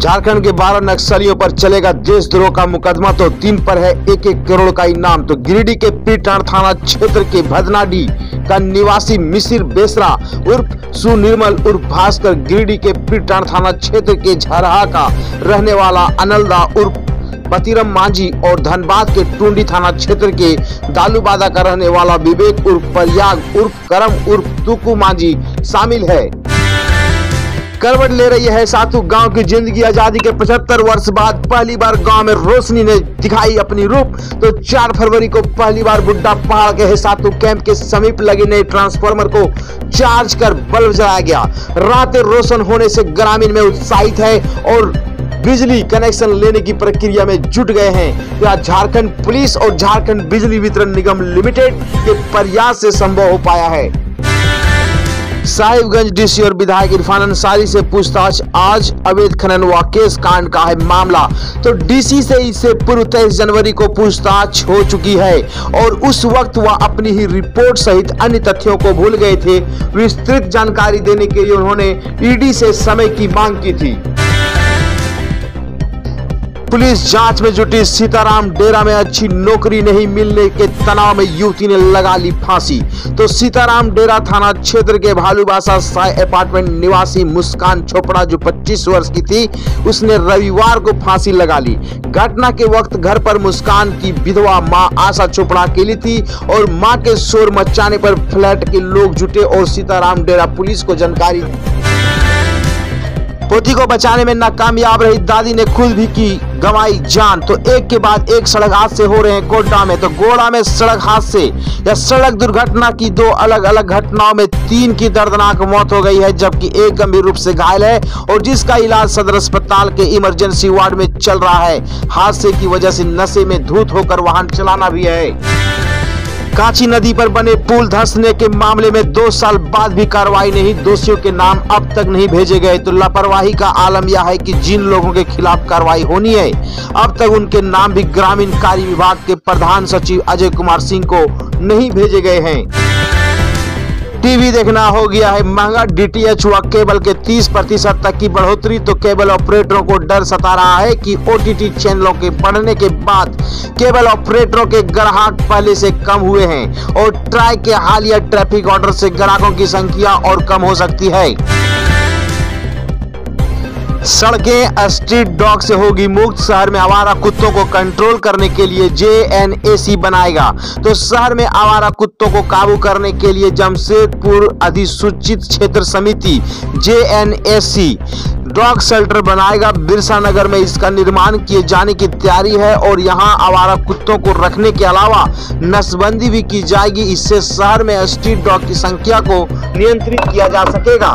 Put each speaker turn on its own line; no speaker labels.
झारखंड के 12 नक्सलियों पर चलेगा देशद्रोह का मुकदमा तो 3 पर है 1-1 करोड़ का इनाम। तो गिरिडीह के पीरटांड थाना क्षेत्र के भदनाडीह का निवासी मिसिर बेसरा उर्फ सुनिर्मल उर्फ भास्कर, गिरिडीह के पीरटांड थाना क्षेत्र के झरहा का रहने वाला अनलदा उर्फ पतिरम मांझी और धनबाद के टुंडी थाना क्षेत्र के दालूबादा का रहने वाला विवेक उर्फ प्रयाग उर्फ करम उर्फ तुकू मांझी शामिल है। करवट ले रही है सातू गांव की जिंदगी। आजादी के 75 वर्ष बाद पहली बार गांव में रोशनी ने दिखाई अपनी रूप। तो 4 फरवरी को पहली बार बुड्ढा पहाड़ के हेसातू कैंप के समीप लगे नए ट्रांसफार्मर को चार्ज कर बल्ब जलाया गया। रातें रोशन होने से ग्रामीण में उत्साहित है और बिजली कनेक्शन लेने की प्रक्रिया में जुट गए हैं। यह झारखंड पुलिस और झारखंड बिजली वितरण निगम लिमिटेड के प्रयास से संभव हो पाया है। साहिबगंज डीसी और विधायक इरफान अंसारी से पूछताछ। आज अवैध खनन व केस कांड का है मामला। तो डीसी से इससे पूर्व 23 जनवरी को पूछताछ हो चुकी है और उस वक्त वह अपनी ही रिपोर्ट सहित अन्य तथ्यों को भूल गए थे। विस्तृत जानकारी देने के लिए उन्होंने ईडी से समय की मांग की थी। पुलिस जांच में जुटी। सीताराम डेरा में अच्छी नौकरी नहीं मिलने के तनाव में युवती ने लगा ली फांसी। तो सीताराम डेरा थाना क्षेत्र के भालूबासा साय अपार्टमेंट निवासी मुस्कान चोपड़ा जो 25 वर्ष की थी, उसने रविवार को फांसी लगा ली। घटना के वक्त घर पर मुस्कान की विधवा मां आशा चोपड़ा अकेली थी और मां के शोर मचाने पर फ्लैट के लोग जुटे और सीताराम डेरा पुलिस को जानकारी। पोती को बचाने में नाकामयाब रही दादी ने खुद भी की गंवाई जान। तो एक के बाद एक सड़क हादसे हो रहे हैं गोड्डा में। तो गोड्डा में सड़क हादसे या सड़क दुर्घटना की 2 अलग अलग घटनाओं में 3 की दर्दनाक मौत हो गई है, जबकि एक गंभीर रूप से घायल है और जिसका इलाज सदर अस्पताल के इमरजेंसी वार्ड में चल रहा है। हादसे की वजह से नशे में धुत होकर वाहन चलाना भी है। कांची नदी पर बने पुल धंसने के मामले में 2 साल बाद भी कार्रवाई नहीं। दोषियों के नाम अब तक नहीं भेजे गए। तो लापरवाही का आलम यह है कि जिन लोगों के खिलाफ कार्रवाई होनी है अब तक उनके नाम भी ग्रामीण कार्य विभाग के प्रधान सचिव अजय कुमार सिंह को नहीं भेजे गए हैं। टीवी देखना हो गया है महंगा। डीटीएच व केबल के 30% तक की बढ़ोतरी। तो केबल ऑपरेटरों को डर सता रहा है कि ओटीटी चैनलों के बढ़ने के बाद केबल ऑपरेटरों के ग्राहक पहले से कम हुए हैं और ट्राई के हालिया ट्रैफिक ऑर्डर से ग्राहकों की संख्या और कम हो सकती है। सड़कें स्ट्रीट डॉग से होगी मुक्त। शहर में आवारा कुत्तों को कंट्रोल करने के लिए JNAC बनाएगा। तो शहर में आवारा कुत्तों को काबू करने के लिए जमशेदपुर अधिसूचित क्षेत्र समिति JNAC डॉग शेल्टर बनाएगा। बिरसा नगर में इसका निर्माण किए जाने की तैयारी है और यहां आवारा कुत्तों को रखने के अलावा नसबंदी भी की जाएगी। इससे शहर में स्ट्रीट डॉग की संख्या को नियंत्रित किया जा सकेगा।